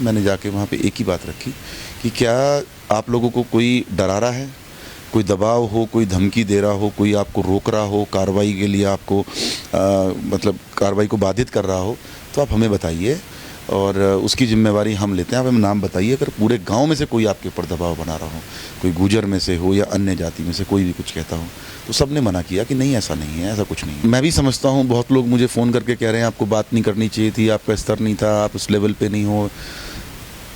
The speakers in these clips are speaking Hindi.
मैंने जाके वहाँ पे एक ही बात रखी कि क्या आप लोगों को कोई डरा रहा है, कोई दबाव हो, कोई धमकी दे रहा हो, कोई आपको रोक रहा हो, कार्रवाई के लिए आपको मतलब कार्रवाई को बाधित कर रहा हो, तो आप हमें बताइए और उसकी जिम्मेवारी हम लेते हैं। आप हमें नाम बताइए। अगर पूरे गांव में से कोई आपके ऊपर दबाव बना रहा हो, कोई गुजर में से हो या अन्य जाति में से कोई भी कुछ कहता हो, तो सब ने मना किया कि नहीं, ऐसा नहीं है, ऐसा कुछ नहीं है। मैं भी समझता हूँ, बहुत लोग मुझे फ़ोन करके कह रहे हैं आपको बात नहीं करनी चाहिए थी, आपका स्तर नहीं था, आप उस लेवल पे नहीं हो।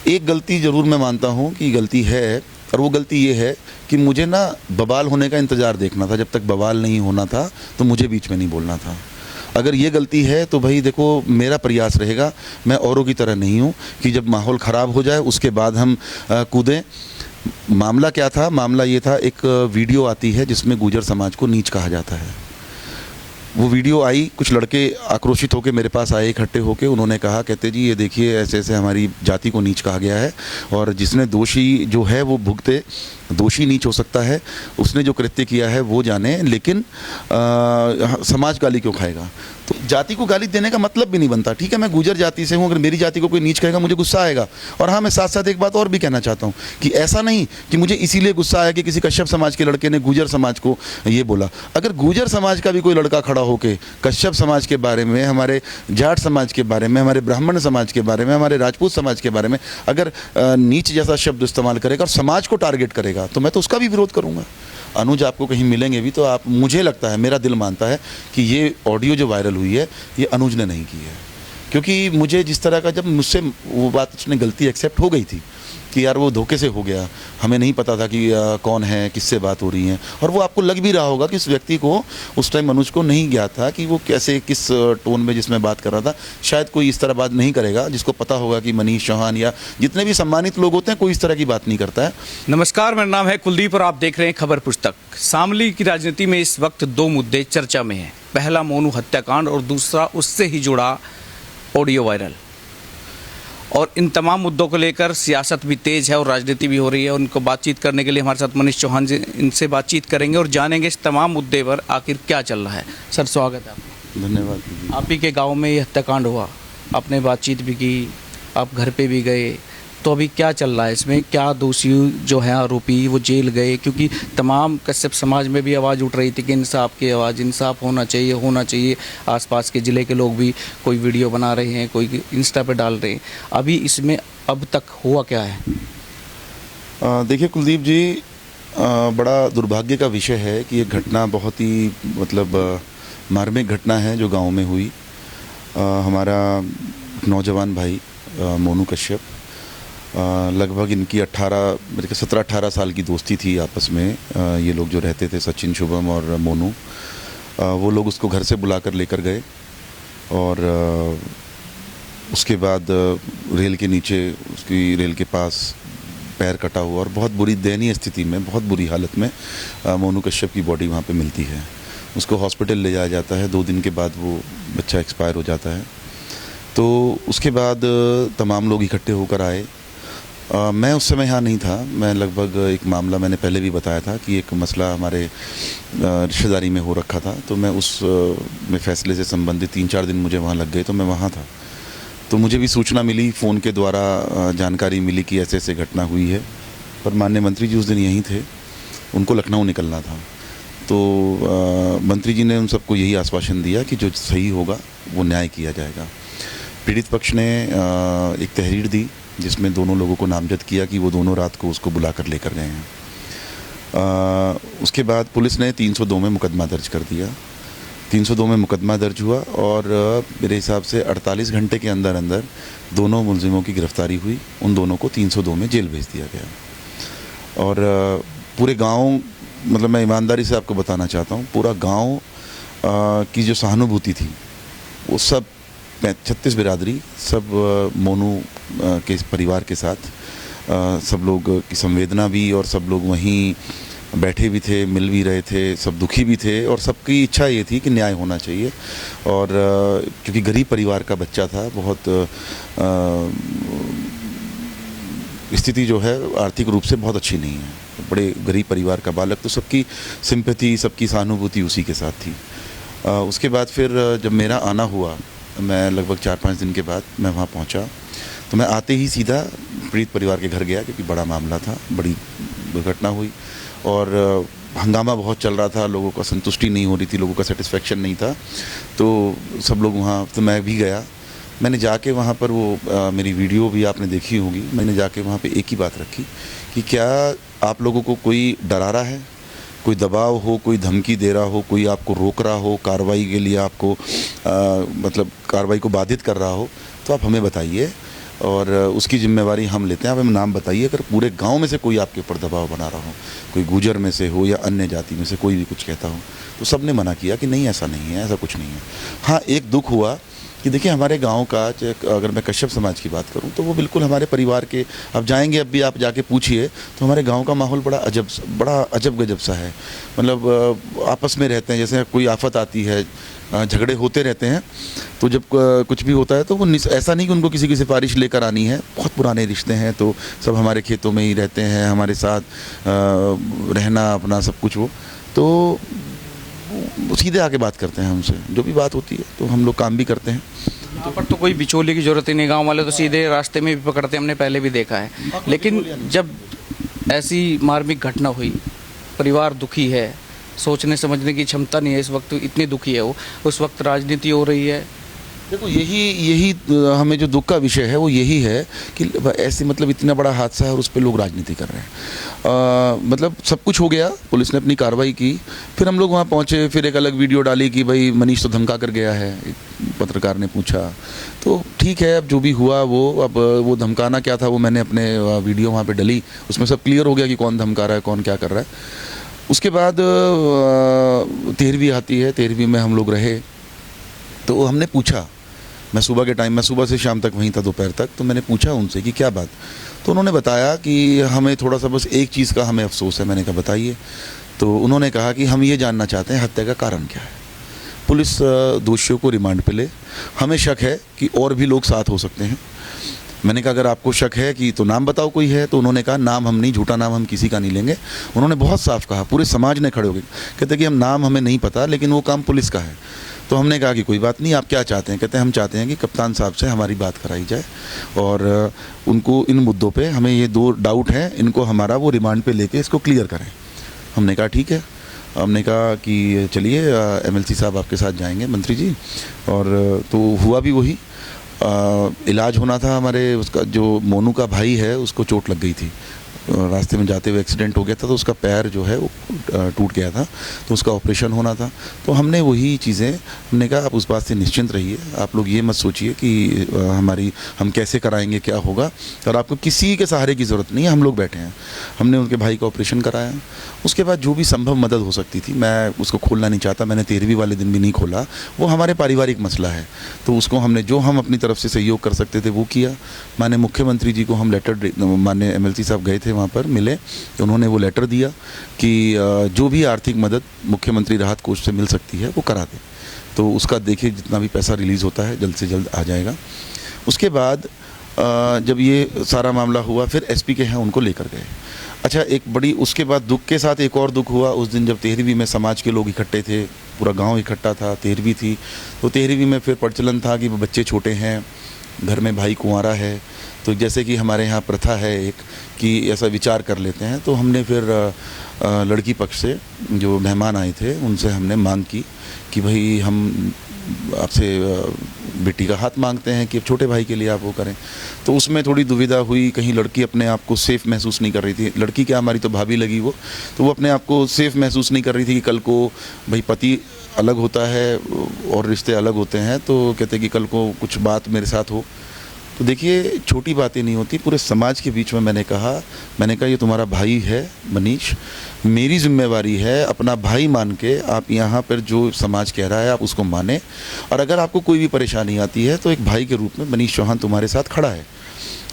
एक गलती ज़रूर मैं मानता हूँ कि गलती है, और वो गलती ये है कि मुझे ना बवाल होने का इंतज़ार देखना था। जब तक बवाल नहीं होना था तो मुझे बीच में नहीं बोलना था। अगर ये गलती है तो भाई देखो, मेरा प्रयास रहेगा, मैं औरों की तरह नहीं हूँ कि जब माहौल ख़राब हो जाए उसके बाद हम कूदें। मामला क्या था? मामला ये था, एक वीडियो आती है जिसमें गुर्जर समाज को नीच कहा जाता है। वो वीडियो आई, कुछ लड़के आक्रोशित होकर मेरे पास आए, इकट्ठे होकर उन्होंने कहा, कहते जी ये देखिए ऐसे ऐसे हमारी जाति को नीच कहा गया है और जिसने दोषी जो है वो भुगते, दोषी नीच हो सकता है, उसने जो कृत्य किया है वो जाने, लेकिन समाज गाली क्यों खाएगा? तो जाति को गाली देने का मतलब भी नहीं बनता। ठीक है, मैं गुर्जर जाति से हूँ, अगर मेरी जाति को कोई नीच कहेगा मुझे गुस्सा आएगा। और हाँ, मैं साथ साथ एक बात और भी कहना चाहता हूँ कि ऐसा नहीं कि मुझे इसीलिए गुस्सा आया कि किसी कश्यप समाज के लड़के ने गुर्जर समाज को ये बोला। अगर गुर्जर समाज का भी कोई लड़का खड़ा होकर कश्यप समाज के बारे में, हमारे जाट समाज के बारे में, हमारे ब्राह्मण समाज के बारे में, हमारे राजपूत समाज के बारे में अगर नीच जैसा शब्द इस्तेमाल करेगा और समाज को टारगेट करेगा, तो मैं तो उसका भी विरोध करूँगा। अनुज आपको कहीं मिलेंगे भी तो आप, मुझे लगता है, मेरा दिल मानता है कि ये ऑडियो जो वायरल हुई है ये अनुज ने नहीं की है। क्योंकि मुझे जिस तरह का, जब मुझसे वो बात, उसने गलती एक्सेप्ट हो गई थी कि यार वो धोखे से हो गया, हमें नहीं पता था कि कौन है, किससे बात हो रही है, और वो आपको लग भी रहा होगा कि उस व्यक्ति को उस टाइम अनुज को नहीं ज्ञात था कि वो कैसे, किस टोन में जिसमें बात कर रहा था। शायद कोई इस तरह बात नहीं करेगा जिसको पता होगा कि मनीष चौहान या जितने भी सम्मानित लोग होते हैं, कोई इस तरह की बात नहीं करता है। नमस्कार, मेरा नाम है कुलदीप और आप देख रहे हैं खबर पुस्तक। शामली की राजनीति में इस वक्त दो मुद्दे चर्चा में हैं। पहला मोनू हत्याकांड और दूसरा उससे ही जुड़ा ऑडियो वायरल। और इन तमाम मुद्दों को लेकर सियासत भी तेज है और राजनीति भी हो रही है। उनको बातचीत करने के लिए हमारे साथ मनीष चौहान जी, इनसे बातचीत करेंगे और जानेंगे इस तमाम मुद्दे पर आखिर क्या चल रहा है। सर, स्वागत है आपका। धन्यवाद। आप ही के गांव में ये हत्याकांड हुआ, आपने बातचीत भी की, आप घर पे भी गए, तो अभी क्या चल रहा है इसमें? क्या दोषी जो है आरोपी वो जेल गए? क्योंकि तमाम कश्यप समाज में भी आवाज़ उठ रही थी कि इंसाफ की आवाज़, इंसाफ होना चाहिए, होना चाहिए। आसपास के ज़िले के लोग भी कोई वीडियो बना रहे हैं, कोई इंस्टा पे डाल रहे हैं। अभी इसमें अब तक हुआ क्या है? देखिए कुलदीप जी, बड़ा दुर्भाग्य का विषय है कि ये घटना बहुत ही मतलब मार्मिक घटना है जो गांव में हुई। हमारा नौजवान भाई मोनू कश्यप, लगभग इनकी 17-18 साल की दोस्ती थी आपस में। ये लोग जो रहते थे, सचिन, शुभम और मोनू, वो लोग उसको घर से बुलाकर लेकर गए और उसके बाद रेल के नीचे, उसकी रेल के पास पैर कटा हुआ और बहुत बुरी दयनीय स्थिति में, बहुत बुरी हालत में मोनू कश्यप की बॉडी वहाँ पे मिलती है। उसको हॉस्पिटल ले जाया जाता है। 2 दिन के बाद वो बच्चा एक्सपायर हो जाता है। तो उसके बाद तमाम लोग इकट्ठे होकर आए। मैं उस समय यहाँ नहीं था। मैं लगभग, एक मामला मैंने पहले भी बताया था कि एक मसला हमारे रिश्तेदारी में हो रखा था, तो मैं उस में फैसले से संबंधित 3-4 दिन मुझे वहाँ लग गए, तो मैं वहाँ था। तो मुझे भी सूचना मिली, फ़ोन के द्वारा जानकारी मिली कि ऐसे ऐसे घटना हुई है। पर माननीय मंत्री जी उस दिन यहीं थे, उनको लखनऊ निकलना था। तो मंत्री जी ने उन सबको यही आश्वासन दिया कि जो सही होगा वो न्याय किया जाएगा। पीड़ित पक्ष ने एक तहरीर दी जिसमें दोनों लोगों को नामजद किया कि वो दोनों रात को उसको बुलाकर लेकर गए हैं। उसके बाद पुलिस ने 302 में मुकदमा दर्ज कर दिया। 302 में मुकदमा दर्ज हुआ और मेरे हिसाब से 48 घंटे के अंदर अंदर दोनों मुलजिमों की गिरफ्तारी हुई। उन दोनों को 302 में जेल भेज दिया गया। और पूरे गांव, मतलब मैं ईमानदारी से आपको बताना चाहता हूँ, पूरा गांव की जो सहानुभूति थी वो सब 36 बिरादरी, सब मोनू के परिवार के साथ, सब लोग की संवेदना भी, और सब लोग वहीं बैठे भी थे, मिल भी रहे थे, सब दुखी भी थे और सबकी इच्छा ये थी कि न्याय होना चाहिए। और क्योंकि गरीब परिवार का बच्चा था, बहुत स्थिति जो है आर्थिक रूप से बहुत अच्छी नहीं है, बड़े गरीब परिवार का बालक, तो सबकी सिंपैथी, सबकी सहानुभूति उसी के साथ थी। उसके बाद फिर जब मेरा आना हुआ, मैं लगभग 4-5 दिन के बाद मैं वहाँ पहुँचा, तो मैं आते ही सीधा पीड़ित परिवार के घर गया, क्योंकि बड़ा मामला था, बड़ी दुर्घटना हुई और हंगामा बहुत चल रहा था, लोगों का संतुष्टि नहीं हो रही थी, लोगों का सेटिस्फेक्शन नहीं था। तो सब लोग वहाँ, तो मैं भी गया। मैंने जाके वहाँ पर वो मेरी वीडियो भी आपने देखी होगी, मैंने जाके वहाँ पे एक ही बात रखी कि क्या आप लोगों को कोई डरा रहा है, कोई दबाव हो, कोई धमकी दे रहा हो, कोई आपको रोक रहा हो, कार्रवाई के लिए आपको मतलब कार्रवाई को बाधित कर रहा हो, तो आप हमें बताइए और उसकी जिम्मेवारी हम लेते हैं। आप हमें नाम बताइए, अगर पूरे गांव में से कोई आपके ऊपर दबाव बना रहा हो, कोई गुजर में से हो या अन्य जाति में से कोई भी कुछ कहता हो, तो सब ने मना किया कि नहीं, ऐसा नहीं है, ऐसा कुछ नहीं है। हाँ, एक दुख हुआ कि देखिए हमारे गांव का, अगर मैं कश्यप समाज की बात करूं तो वो बिल्कुल हमारे परिवार के, अब जाएंगे, अब भी आप जाके पूछिए तो हमारे गांव का माहौल बड़ा अजब गजब सा है। मतलब आपस में रहते हैं, जैसे कोई आफत आती है, झगड़े होते रहते हैं, तो जब कुछ भी होता है तो वो ऐसा नहीं कि उनको किसी की सिफारिश लेकर आनी है, बहुत पुराने रिश्ते हैं, तो सब हमारे खेतों में ही रहते हैं, हमारे साथ रहना अपना सब कुछ, वो तो सीधे आके बात करते हैं हमसे, जो भी बात होती है तो हम लोग काम भी करते हैं। यहाँ पर तो कोई बिचौली की जरूरत ही नहीं, गांव वाले तो सीधे रास्ते में भी पकड़ते हैं, हमने पहले भी देखा है। लेकिन जब ऐसी मार्मिक घटना हुई, परिवार दुखी है, सोचने समझने की क्षमता नहीं है, इस वक्त इतनी दुखी है वो, उस वक्त राजनीति हो रही है। देखो यही हमें जो दुख का विषय है वो यही है कि ऐसे मतलब इतना बड़ा हादसा है और उस पर लोग राजनीति कर रहे हैं। मतलब सब कुछ हो गया, पुलिस ने अपनी कार्रवाई की, फिर हम लोग वहाँ पहुँचे, फिर एक अलग वीडियो डाली कि भाई मनीष तो धमका कर गया है, एक पत्रकार ने पूछा। तो ठीक है, अब जो भी हुआ वो, अब वो धमकाना क्या था वो मैंने अपने वीडियो वहाँ पर डली, उसमें सब क्लियर हो गया कि कौन धमका रहा है, कौन क्या कर रहा है। उसके बाद 13वीं आती है, 13वीं में हम लोग रहे, तो हमने पूछा, मैं सुबह के टाइम, मैं सुबह से शाम तक वहीं था, दोपहर तक, तो मैंने पूछा उनसे कि क्या बात, तो उन्होंने बताया कि हमें थोड़ा सा बस एक चीज़ का हमें अफसोस है। मैंने कहा बताइए, तो उन्होंने कहा कि हम ये जानना चाहते हैं हत्या का कारण क्या है, पुलिस दोषियों को रिमांड पे ले, हमें शक है कि और भी लोग साथ हो सकते हैं। मैंने कहा अगर आपको शक है कि तो नाम बताओ कोई है, तो उन्होंने कहा नाम हम नहीं, झूठा नाम हम किसी का नहीं लेंगे। उन्होंने बहुत साफ कहा, पूरे समाज ने खड़े हो गए, कहते कि हम नाम हमें नहीं पता, लेकिन वो काम पुलिस का है। तो हमने कहा कि कोई बात नहीं, आप क्या चाहते हैं? कहते हैं हम चाहते हैं कि कप्तान साहब से हमारी बात कराई जाए और उनको इन मुद्दों पे, हमें ये 2 डाउट हैं, इनको हमारा वो रिमांड पे लेके इसको क्लियर करें। हमने कहा ठीक है। हमने कहा कि चलिए MLC साहब आपके साथ जाएंगे, मंत्री जी, और तो हुआ भी वही। इलाज होना था हमारे, उसका जो मोनू का भाई है उसको चोट लग गई थी, रास्ते में जाते हुए एक्सीडेंट हो गया था, तो उसका पैर जो है वो टूट गया था, तो उसका ऑपरेशन होना था। तो हमने वही चीज़ें, हमने कहा आप उस बात से निश्चिंत रहिए, आप लोग ये मत सोचिए कि हम कैसे कराएंगे, क्या होगा, और आपको किसी के सहारे की ज़रूरत नहीं है, हम लोग बैठे हैं। हमने उनके भाई का ऑपरेशन कराया। उसके बाद जो भी संभव मदद हो सकती थी, मैं उसको खोलना नहीं चाहता, मैंने 13वीं वाले दिन भी नहीं खोला, वो हमारे पारिवारिक मसला है, तो उसको हमने जो हम अपनी तरफ से सहयोग कर सकते थे वो किया। माननीय मुख्यमंत्री जी को हम लेटर, माननीय MLC साहब गए थे वहाँ पर, मिले, तो उन्होंने वो लेटर दिया कि जो भी आर्थिक मदद मुख्यमंत्री राहत कोष से मिल सकती है वो करा दें। तो उसका देखिए जितना भी पैसा रिलीज़ होता है जल्द से जल्द आ जाएगा। उसके बाद जब ये सारा मामला हुआ, फिर SP के हैं उनको लेकर गए। अच्छा, एक बड़ी, उसके बाद दुख के साथ एक और दुख हुआ उस दिन, जब 13वीं में समाज के लोग इकट्ठे थे, पूरा गाँव इकट्ठा था, 13वीं थी, तो 13वीं में फिर प्रचलन था कि बच्चे छोटे हैं, घर में भाई कुंवारा है, तो जैसे कि हमारे यहाँ प्रथा है एक कि ऐसा विचार कर लेते हैं, तो हमने फिर लड़की पक्ष से जो मेहमान आए थे उनसे हमने मांग की कि भाई हम आपसे बेटी का हाथ मांगते हैं कि छोटे भाई के लिए आप वो करें। तो उसमें थोड़ी दुविधा हुई, कहीं लड़की अपने आप को सेफ़ महसूस नहीं कर रही थी, लड़की क्या हमारी तो भाभी लगी वो, तो वो अपने आप को सेफ़ महसूस नहीं कर रही थी कि कल को भाई पति अलग होता है और रिश्ते अलग होते हैं, तो कहते कि कल को कुछ बात मेरे साथ हो। तो देखिए छोटी बातें नहीं होती, पूरे समाज के बीच में मैंने कहा ये तुम्हारा भाई है मनीष, मेरी जिम्मेवारी है अपना भाई मान के आप यहाँ पर जो समाज कह रहा है आप उसको माने, और अगर आपको कोई भी परेशानी आती है तो एक भाई के रूप में मनीष चौहान तुम्हारे साथ खड़ा है।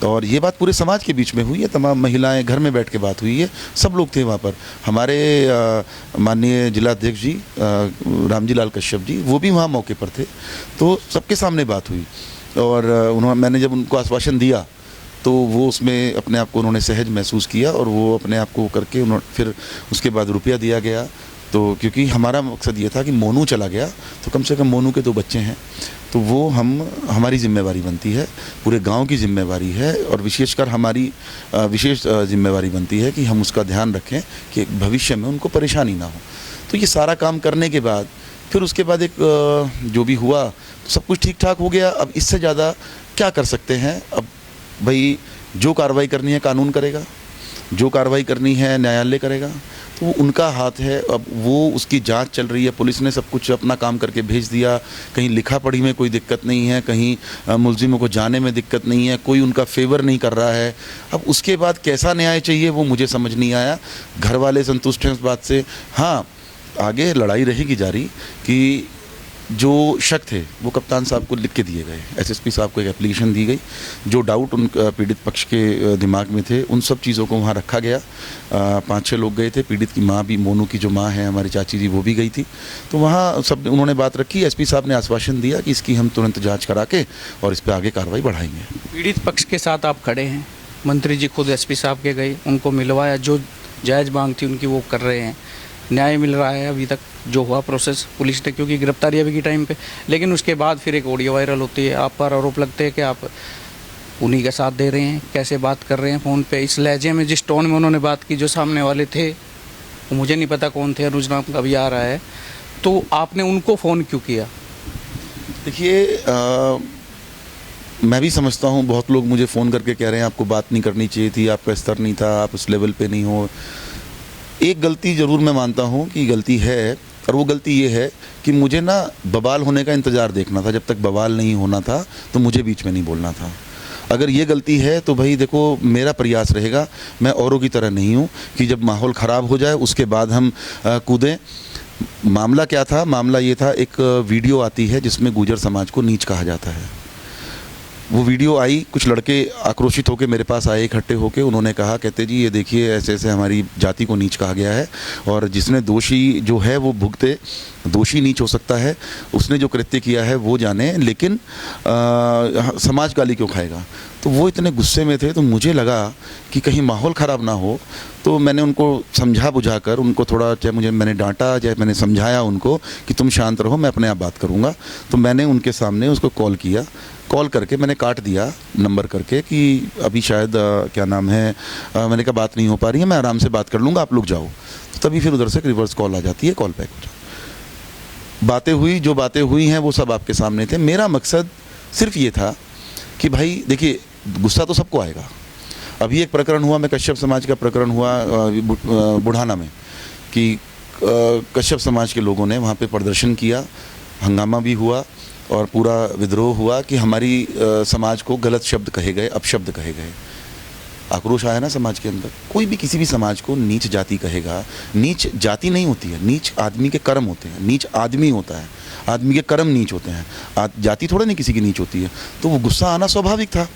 और ये बात पूरे समाज के बीच में हुई है, तमाम महिलाएं घर में बैठ के बात हुई है, सब लोग थे वहाँ पर। हमारे माननीय जिलाध्यक्ष जी रामजी लाल कश्यप जी वो भी वहाँ मौके पर थे, तो सबके सामने बात हुई और मैंने जब उनको आश्वासन दिया तो वो उसमें अपने आप को उन्होंने सहज महसूस किया और वो अपने आप को करके फिर उसके बाद रुपया दिया गया तो क्योंकि हमारा मकसद ये था कि मोनू चला गया तो कम से कम मोनू के 2 बच्चे हैं, तो वो हमारी जिम्मेवारी बनती है, पूरे गांव की जिम्मेवारी है, और विशेषकर हमारी विशेष जिम्मेवारी बनती है कि हम उसका ध्यान रखें कि भविष्य में उनको परेशानी ना हो। तो ये सारा काम करने के बाद फिर उसके बाद एक जो भी हुआ तो सब कुछ ठीक ठाक हो गया। अब इससे ज़्यादा क्या कर सकते हैं? अब भाई जो कार्रवाई करनी है कानून करेगा, जो कार्रवाई करनी है न्यायालय करेगा, तो वो उनका हाथ है। अब वो उसकी जांच चल रही है, पुलिस ने सब कुछ अपना काम करके भेज दिया, कहीं लिखा पढ़ी में कोई दिक्कत नहीं है, कहीं मुलजिमों को जाने में दिक्कत नहीं है, कोई उनका फेवर नहीं कर रहा है। अब उसके बाद कैसा न्याय चाहिए वो मुझे समझ नहीं आया। घर वाले संतुष्ट हैं इस बात से। हाँ, आगे लड़ाई रहेगी जारी कि जो शक थे वो कप्तान साहब को लिख के दिए गए, एसएसपी साहब को एक एप्लीकेशन दी गई, जो डाउट उन पीड़ित पक्ष के दिमाग में थे उन सब चीज़ों को वहाँ रखा गया। 5-6 लोग गए थे, पीड़ित की माँ भी, मोनू की जो माँ है हमारी चाची जी, वो भी गई थी। तो वहाँ सब उन्होंने बात रखी। एसपी साहब ने आश्वासन दिया कि इसकी हम तुरंत जाँच करा के और इस पर आगे कार्रवाई बढ़ाएंगे। पीड़ित पक्ष के साथ आप खड़े हैं, मंत्री जी खुद एसपी साहब के गए, उनको मिलवाया, जो जायज़ मांग थी उनकी वो कर रहे हैं, न्याय मिल रहा है अभी तक जो हुआ प्रोसेस पुलिस ने, क्योंकि गिरफ्तारी अभी की टाइम पे। लेकिन उसके बाद फिर एक ऑडियो वायरल होती है, आप पर आरोप लगते हैं कि आप उन्हीं का साथ दे रहे हैं, कैसे बात कर रहे हैं फ़ोन पे, इस लहजे में, जिस टोन में उन्होंने बात की। जो सामने वाले थे वो मुझे नहीं पता कौन थे, अनुज नाम का भी आ रहा है, तो आपने उनको फ़ोन क्यों किया? देखिए, मैं भी समझता हूँ, बहुत लोग मुझे फ़ोन करके कह रहे हैं आपको बात नहीं करनी चाहिए थी, आपका स्तर नहीं था, आप उस लेवल पे नहीं हो। एक गलती ज़रूर मैं मानता हूँ कि गलती है, और वो गलती ये है कि मुझे ना बवाल होने का इंतज़ार देखना था। जब तक बवाल नहीं होना था तो मुझे बीच में नहीं बोलना था। अगर ये गलती है तो भाई देखो, मेरा प्रयास रहेगा, मैं औरों की तरह नहीं हूँ कि जब माहौल ख़राब हो जाए उसके बाद हम कूदें। मामला क्या था? मामला ये था, एक वीडियो आती है जिसमें गुर्जर समाज को नीच कहा जाता है। वो वीडियो आई, कुछ लड़के आक्रोशित होकर मेरे पास आए, इकट्ठे होकर, उन्होंने कहा, कहते जी ये देखिए ऐसे ऐसे हमारी जाति को नीच कहा गया है, और जिसने दोषी जो है वो भुगते, दोषी नीच हो सकता है, उसने जो कृत्य किया है वो जाने, लेकिन समाज गाली क्यों खाएगा? तो वो इतने गुस्से में थे, तो मुझे लगा कि कहीं माहौल ख़राब ना हो, तो मैंने उनको समझा बुझा कर, उनको थोड़ा, चाहे मैंने डांटा, चाहे मैंने समझाया उनको कि तुम शांत रहो, मैं अपने आप बात करूँगा। तो मैंने उनके सामने उसको कॉल किया, कॉल करके मैंने काट दिया नंबर करके कि अभी शायद क्या नाम है, मैंने कहा बात नहीं हो पा रही है, मैं आराम से बात कर लूँगा, आप लोग जाओ। तो तभी फिर उधर से रिवर्स कॉल आ जाती है, कॉल बैक हो जाती। बातें हुई, जो बातें हुई हैं वो सब आपके सामने थे। मेरा मकसद सिर्फ ये था कि भाई देखिए, गुस्सा तो सबको आएगा। अभी एक प्रकरण हुआ, मैं कश्यप समाज का प्रकरण हुआ बुढ़ाना में, कि कश्यप समाज के लोगों ने वहाँ पे प्रदर्शन किया, हंगामा भी हुआ और पूरा विद्रोह हुआ कि हमारी समाज को गलत शब्द कहे गए, अपशब्द कहे गए। आक्रोश आया ना समाज के अंदर। कोई भी किसी भी समाज को नीच जाति कहेगा, नीच जाति नहीं होती है, नीच आदमी के कर्म होते हैं, नीच आदमी होता है, आदमी के कर्म नीच होते हैं, जाति थोड़ा नहीं किसी की नीच होती है। तो वो गुस्सा आना स्वाभाविक था।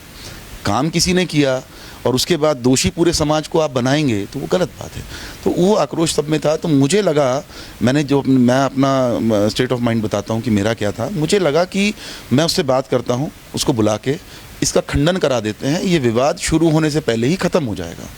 काम किसी ने किया और उसके बाद दोषी पूरे समाज को आप बनाएंगे तो वो गलत बात है। तो वो आक्रोश सब में था। तो मुझे लगा, मैं अपना स्टेट ऑफ माइंड बताता हूँ कि मेरा क्या था। मुझे लगा कि मैं उससे बात करता हूँ, उसको बुला के इसका खंडन करा देते हैं, ये विवाद शुरू होने से पहले ही ख़त्म हो जाएगा।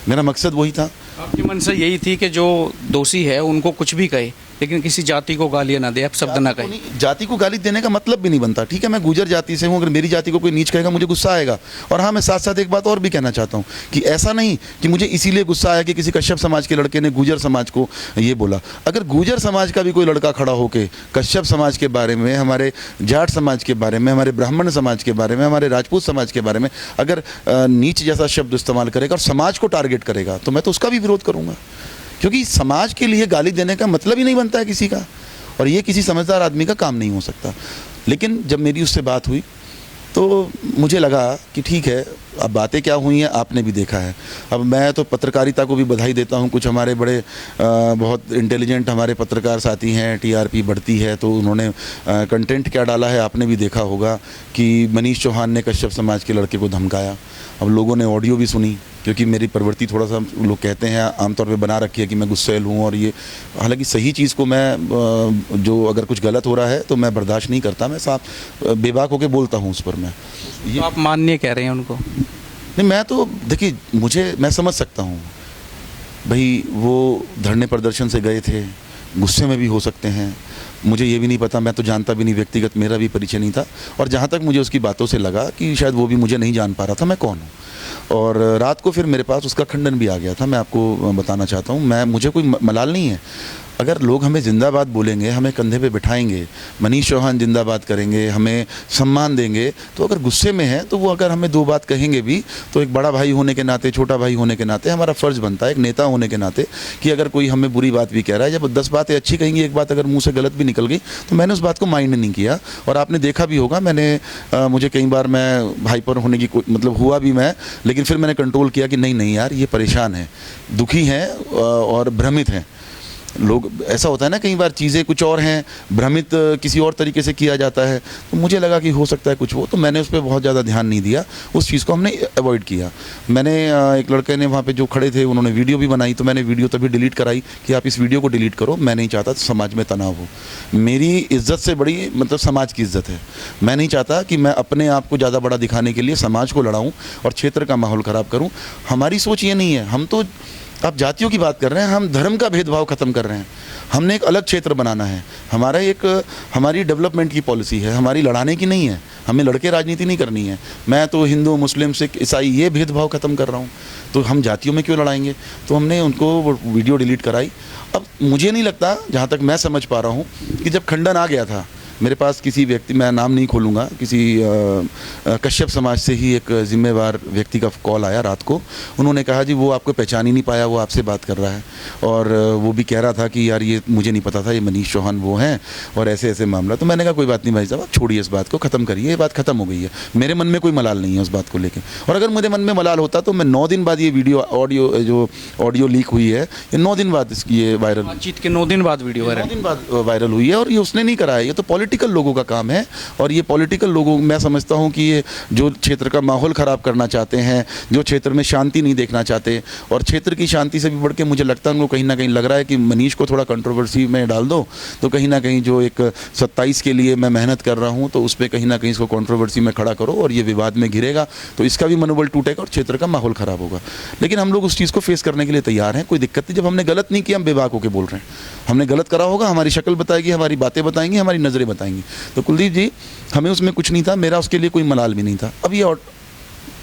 मेरा मकसद वही था। आपकी मंशा यही थी कि जो दोषी है उनको कुछ भी कहे, लेकिन किसी जाति को गालियाँ ना दे, अपशब्द ना कहे। जाति को गाली देने का मतलब भी नहीं बनता। ठीक है, मैं गुर्जर जाति से हूँ, अगर मेरी जाति को कोई नीच कहेगा मुझे गुस्सा आएगा। और हाँ, मैं साथ साथ एक बात और भी कहना चाहता हूँ कि ऐसा नहीं कि मुझे इसीलिए गुस्सा आया कि किसी कश्यप समाज के लड़के ने गुर्जर समाज को ये बोला। अगर गुर्जर समाज का भी कोई लड़का खड़ा होकर कश्यप समाज के बारे में, हमारे जाट समाज के बारे में, हमारे ब्राह्मण समाज के बारे में, हमारे राजपूत समाज के बारे में अगर नीच जैसा शब्द इस्तेमाल करेगा और समाज को टारगेट करेगा तो मैं तो उसका भी विरोध करूँगा, क्योंकि समाज के लिए गाली देने का मतलब ही नहीं बनता है किसी का, और ये किसी समझदार आदमी का काम नहीं हो सकता। लेकिन जब मेरी उससे बात हुई तो मुझे लगा कि ठीक है, अब बातें क्या हुई हैं आपने भी देखा है। अब मैं तो पत्रकारिता को भी बधाई देता हूं, कुछ हमारे बड़े बहुत इंटेलिजेंट हमारे पत्रकार साथी हैं, टीआरपी बढ़ती है, तो उन्होंने कंटेंट क्या डाला है आपने भी देखा होगा कि मनीष चौहान ने कश्यप समाज के लड़के को धमकाया। अब लोगों ने ऑडियो भी सुनी, क्योंकि मेरी प्रवृत्ति थोड़ा सा लोग कहते हैं आमतौर पे बना रखी है कि मैं गुस्सैल हूँ, और ये हालांकि सही चीज़ को मैं जो अगर कुछ गलत हो रहा है तो मैं बर्दाश्त नहीं करता, मैं साफ बेबाक होकर बोलता हूँ उस पर। मैं तो आप माननीय कह रहे हैं उनको? नहीं, मैं तो देखिए, मैं समझ सकता हूँ, भाई वो धरने प्रदर्शन से गए थे, गुस्से में भी हो सकते हैं, मुझे ये भी नहीं पता, मैं तो जानता भी नहीं, व्यक्तिगत मेरा भी परिचय नहीं था। और जहाँ तक मुझे उसकी बातों से लगा कि शायद वो भी मुझे नहीं जान पा रहा था मैं कौन हूँ। और रात को फिर मेरे पास उसका खंडन भी आ गया था। मैं आपको बताना चाहता हूँ, मुझे कोई मलाल नहीं है। अगर लोग हमें जिंदाबाद बोलेंगे, हमें कंधे पे बिठाएंगे, मनीष चौहान जिंदाबाद करेंगे, हमें सम्मान देंगे, तो अगर गुस्से में है तो वो अगर हमें दो बात कहेंगे भी, तो एक बड़ा भाई होने के नाते, छोटा भाई होने के नाते हमारा फ़र्ज़ बनता है, एक नेता होने के नाते, कि अगर कोई हमें बुरी बात भी कह रहा है, जब 10 बातें अच्छी कहेंगी, एक बात अगर मुँह से गलत भी निकल गई, तो मैंने उस बात को माइंड नहीं किया। और आपने देखा भी होगा, मुझे कई बार मैं हाइपर होने की मतलब हुआ भी मैं, लेकिन फिर मैंने कंट्रोल किया कि नहीं यार, ये परेशान है, दुखी हैं और भ्रमित हैं। लोग, ऐसा होता है ना, कई बार चीज़ें कुछ और हैं, भ्रमित किसी और तरीके से किया जाता है, तो मुझे लगा कि हो सकता है कुछ वो, तो मैंने उस पर बहुत ज़्यादा ध्यान नहीं दिया, उस चीज़ को हमने अवॉइड किया। मैंने एक लड़के ने वहाँ पे जो खड़े थे, उन्होंने वीडियो भी बनाई, तो मैंने वीडियो तभी डिलीट कराई कि आप इस वीडियो को डिलीट करो, मैं नहीं चाहता समाज में तनाव हो। मेरी इज्जत से बड़ी मतलब समाज की इज्जत है। मैं नहीं चाहता कि मैं अपने आप को ज़्यादा बड़ा दिखाने के लिए समाज को लड़ाऊँ और क्षेत्र का माहौल ख़राब करूँ। हमारी सोच ये नहीं है, हम तो, आप जातियों की बात कर रहे हैं, हम धर्म का भेदभाव ख़त्म कर रहे हैं। हमने एक अलग क्षेत्र बनाना है, हमारी डेवलपमेंट की पॉलिसी है, हमारी लड़ाने की नहीं है, हमें लड़के राजनीति नहीं करनी है। मैं तो हिंदू, मुस्लिम, सिख, ईसाई, ये भेदभाव ख़त्म कर रहा हूँ, तो हम जातियों में क्यों लड़ाएंगे? तो हमने उनको वो वीडियो डिलीट कराई। अब मुझे नहीं लगता, जहाँ तक मैं समझ पा रहा हूँ, कि जब खंडन आ गया था मेरे पास, किसी व्यक्ति, मैं नाम नहीं खोलूँगा, किसी कश्यप समाज से ही एक जिम्मेवार व्यक्ति का कॉल आया रात को। उन्होंने कहा जी वो आपको पहचान ही नहीं पाया, वो आपसे बात कर रहा है, और वो भी कह रहा था कि यार ये मुझे नहीं पता था, ये मनीष चौहान वो हैं, और ऐसे ऐसे मामला। तो मैंने कहा कोई बात नहीं भाई साहब, आप छोड़िए इस बात को, ख़त्म करिए, ये बात ख़त्म हो गई है, मेरे मन में कोई मलाल नहीं है उस बात को लेकर। और अगर मेरे मन में मलाल होता तो मैं 9 दिन बाद ये वीडियो, ऑडियो लीक हुई है, ये 9 दिन बाद इसकी ये वायरल, बातचीत के 9 दिन बाद वीडियो 9 दिन बाद वायरल हुई है। और ये उसने नहीं कराया, ये तो पॉलिटिकल लोगों का काम है। और ये पॉलिटिकल लोगों, मैं समझता हूं कि ये जो क्षेत्र का माहौल ख़राब करना चाहते हैं, जो क्षेत्र में शांति नहीं देखना चाहते, और क्षेत्र की शांति से भी बढ़ के मुझे लगता है उनको कहीं ना कहीं लग रहा है कि मनीष को थोड़ा कंट्रोवर्सी में डाल दो, तो कहीं ना कहीं जो एक 27 के लिए मैं मेहनत कर रहा हूं, तो उस पर कहीं ना कहीं इसको कंट्रोवर्सी में खड़ा करो, और ये विवाद में घिरेगा, तो इसका भी मनोबल टूटेगा और क्षेत्र का माहौल ख़राब होगा। लेकिन हम लोग उस चीज़ को फेस करने के लिए तैयार हैं, कोई दिक्कत नहीं। जब हमने गलत नहीं किया, हम बेबाक होकर बोल रहे हैं, हमने गलत करा होगा, हमारी शक्ल बताएगी, हमारी बातें बताएंगी, हमारी नज़रें बताएंगी। तो कुलदीप जी, हमें उसमें कुछ नहीं था, मेरा उसके लिए कोई मलाल भी नहीं था। अब ये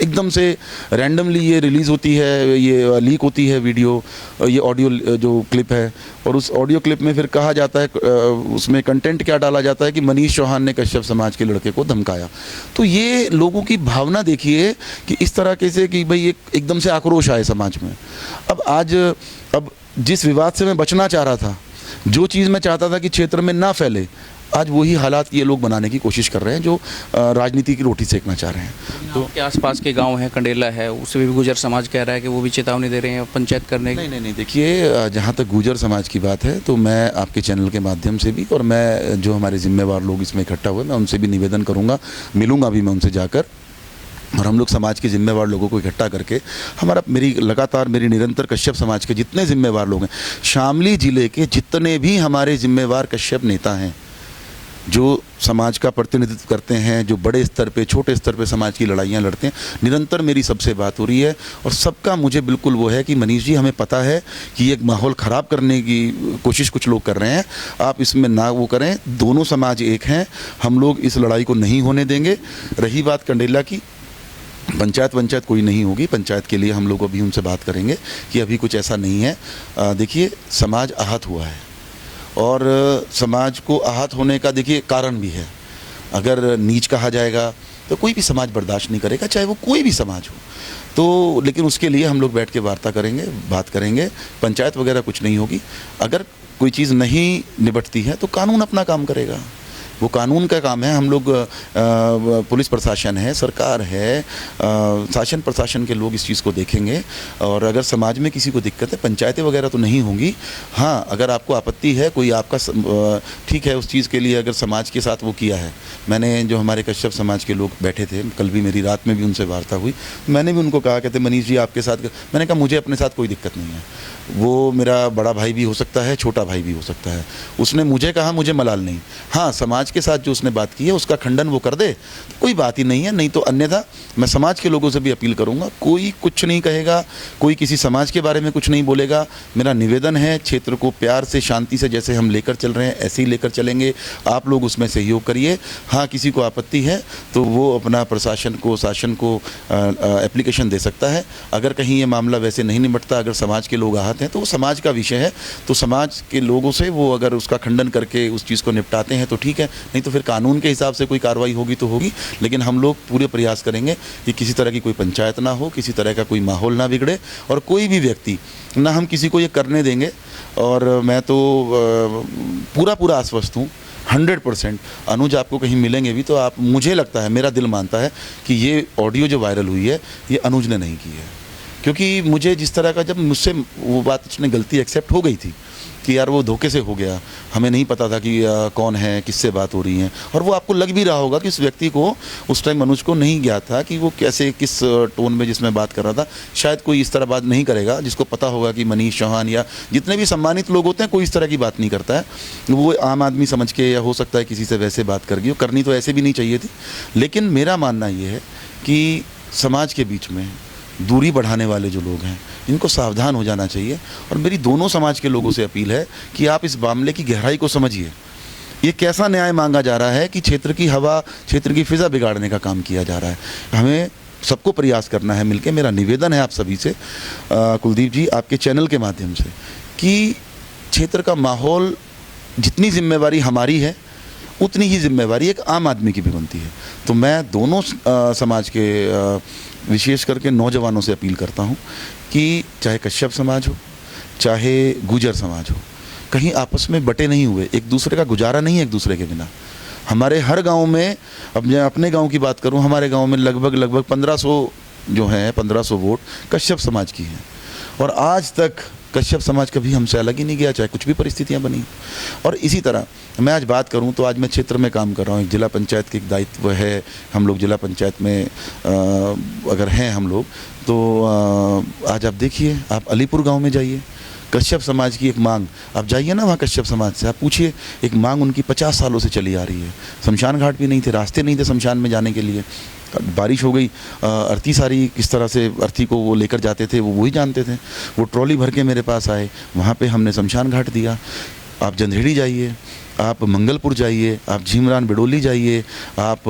एकदम से रैंडमली ये रिलीज़ होती है, ये लीक होती है वीडियो, ये ऑडियो जो क्लिप है, और उस ऑडियो क्लिप में फिर कहा जाता है, उसमें कंटेंट क्या डाला जाता है कि मनीष चौहान ने कश्यप समाज के लड़के को धमकाया। तो ये लोगों की भावना देखिए कि इस तरह के से कि भाई एकदम से आक्रोश आए समाज में। अब जिस विवाद से मैं बचना चाह रहा था, जो चीज़ मैं चाहता था कि क्षेत्र में ना फैले, आज वही हालात ये लोग बनाने की कोशिश कर रहे हैं, जो राजनीति की रोटी सेकना चाह रहे हैं। तो के आसपास के गांव हैं, कंडेला है, उससे भी गुजर समाज कह रहा है कि वो भी चेतावनी दे रहे हैं पंचायत करने की। नहीं, देखिए, जहाँ तक गुजर समाज की बात है, तो मैं आपके चैनल के माध्यम से भी, और मैं जो हमारे जिम्मेवार लोग इसमें इकट्ठा हुए, मैं उनसे भी निवेदन करूँगा, मिलूँगा भी मैं उनसे जाकर, और हम लोग समाज के जिम्मेवार लोगों को इकट्ठा करके, मेरी निरंतर कश्यप समाज के जितने जिम्मेवार लोग हैं, शामली ज़िले के जितने भी हमारे जिम्मेवार कश्यप नेता हैं, जो समाज का प्रतिनिधित्व करते हैं, जो बड़े स्तर पे, छोटे स्तर पे समाज की लड़ाइयाँ लड़ते हैं, निरंतर मेरी सबसे बात हो रही है। और सबका मुझे बिल्कुल वो है कि मनीष जी, हमें पता है कि एक माहौल ख़राब करने की कोशिश कुछ लोग कर रहे हैं, आप इसमें ना वो करें, दोनों समाज एक हैं, हम लोग इस लड़ाई को नहीं होने देंगे। रही बात कंडेला की, पंचायत कोई नहीं होगी, पंचायत के लिए हम लोग अभी उनसे बात करेंगे कि अभी कुछ ऐसा नहीं है। देखिए, समाज आहत हुआ है, और समाज को आहत होने का देखिए कारण भी है। अगर नीच कहा जाएगा तो कोई भी समाज बर्दाश्त नहीं करेगा, चाहे वो कोई भी समाज हो। तो लेकिन उसके लिए हम लोग बैठ के वार्ता करेंगे, बात करेंगे, पंचायत वगैरह कुछ नहीं होगी। अगर कोई चीज़ नहीं निपटती है तो कानून अपना काम करेगा, वो कानून का काम है। हम लोग पुलिस प्रशासन है, सरकार है, शासन प्रशासन के लोग इस चीज़ को देखेंगे, और अगर समाज में किसी को दिक्कत है, पंचायतें वगैरह तो नहीं होंगी। हाँ, अगर आपको आपत्ति है, कोई आपका ठीक है, उस चीज़ के लिए अगर समाज के साथ वो किया है, मैंने जो हमारे कश्यप समाज के लोग बैठे थे, कल भी मेरी रात में भी उनसे वार्ता हुई, मैंने भी उनको कहा, कहते मनीष जी आपके साथ, मैंने कहा मुझे अपने साथ कोई दिक्कत नहीं है, वो मेरा बड़ा भाई भी हो सकता है, छोटा भाई भी हो सकता है। उसने मुझे कहा मुझे मलाल नहीं। हाँ, समाज समाज के साथ जो उसने बात की है उसका खंडन वो कर दे तो कोई बात ही नहीं है। नहीं तो अन्यथा मैं समाज के लोगों से भी अपील करूंगा, कोई कुछ नहीं कहेगा, कोई किसी समाज के बारे में कुछ नहीं बोलेगा। मेरा निवेदन है, क्षेत्र को प्यार से, शांति से जैसे हम लेकर चल रहे हैं ऐसे ही लेकर चलेंगे। आप लोग उसमें सहयोग करिए। हाँ, किसी को आपत्ति है तो वो अपना प्रशासन को, शासन को एप्लीकेशन दे सकता है। अगर कहीं ये मामला वैसे नहीं निपटता, अगर समाज के लोग आहत हैं तो वो समाज का विषय है, तो समाज के लोगों से वो अगर उसका खंडन करके उस चीज़ को निपटाते हैं तो ठीक है, नहीं तो फिर कानून के हिसाब से कोई कार्रवाई होगी तो होगी। लेकिन हम लोग पूरे प्रयास करेंगे कि किसी तरह की कोई पंचायत ना हो, किसी तरह का कोई माहौल ना बिगड़े और कोई भी व्यक्ति ना हम किसी को ये करने देंगे। और मैं तो पूरा आश्वस्त हूँ 100%। अनुज आपको कहीं मिलेंगे भी तो आप, मुझे लगता है, मेरा दिल मानता है कि ये ऑडियो जो वायरल हुई है ये अनुज ने नहीं की है। क्योंकि मुझे जिस तरह का, जब मुझसे वो बात, उसने गलती एक्सेप्ट हो गई थी कि यार वो धोखे से हो गया, हमें नहीं पता था कि कौन है, किससे बात हो रही है। और वो आपको लग भी रहा होगा कि उस व्यक्ति को उस टाइम अनुज को नहीं ज्ञात था कि वो कैसे, किस टोन में जिसमें बात कर रहा था। शायद कोई इस तरह बात नहीं करेगा जिसको पता होगा कि मनीष चौहान या जितने भी सम्मानित लोग होते हैं कोई इस तरह की बात नहीं करता है। वो आम आदमी समझ के, या हो सकता है किसी से वैसे बात कर गई, करनी तो ऐसे भी नहीं चाहिए थी। लेकिन मेरा मानना ये है कि समाज के बीच में दूरी बढ़ाने वाले जो लोग हैं इनको सावधान हो जाना चाहिए। और मेरी दोनों समाज के लोगों से अपील है कि आप इस मामले की गहराई को समझिए। ये कैसा न्याय मांगा जा रहा है कि क्षेत्र की हवा, क्षेत्र की फिज़ा बिगाड़ने का काम किया जा रहा है। हमें सबको प्रयास करना है मिलके। मेरा निवेदन है आप सभी से, कुलदीप जी, आपके चैनल के माध्यम से, कि क्षेत्र का माहौल, जितनी जिम्मेवारी हमारी है उतनी ही जिम्मेवारी एक आम आदमी की भी बनती है। तो मैं दोनों समाज के, विशेष करके नौजवानों से अपील करता हूँ कि चाहे कश्यप समाज हो, चाहे गुजर समाज हो, कहीं आपस में बटे नहीं हुए, एक दूसरे का गुजारा नहीं है एक दूसरे के बिना। हमारे हर गांव में, अब मैं अपने गांव की बात करूं, हमारे गांव में लगभग 1500 जो हैं, 1500 वोट कश्यप समाज की हैं। और आज तक कश्यप समाज कभी हमसे अलग ही नहीं गया, चाहे कुछ भी परिस्थितियां बनी। और इसी तरह मैं आज बात करूं तो आज मैं क्षेत्र में काम कर रहा हूं, एक जिला पंचायत की एक दायित्व है। हम लोग जिला पंचायत में अगर हैं हम लोग तो आज आप देखिए, आप अलीपुर गांव में जाइए, कश्यप समाज की एक मांग, आप जाइए ना वहाँ कश्यप समाज से, आप पूछिए, एक मांग उनकी 50 सालों से चली आ रही है। शमशान घाट भी नहीं थे, रास्ते नहीं थे शमशान में जाने के लिए। बारिश हो गई, अर्थी सारी किस तरह से अर्थी को वो लेकर जाते थे वो वही जानते थे। वो ट्रॉली भर के मेरे पास आए, वहाँ पे हमने शमशान घाट दिया। आप जंधेड़ी जाइए, आप मंगलपुर जाइए, आप झीमरान बिडोली जाइए, आप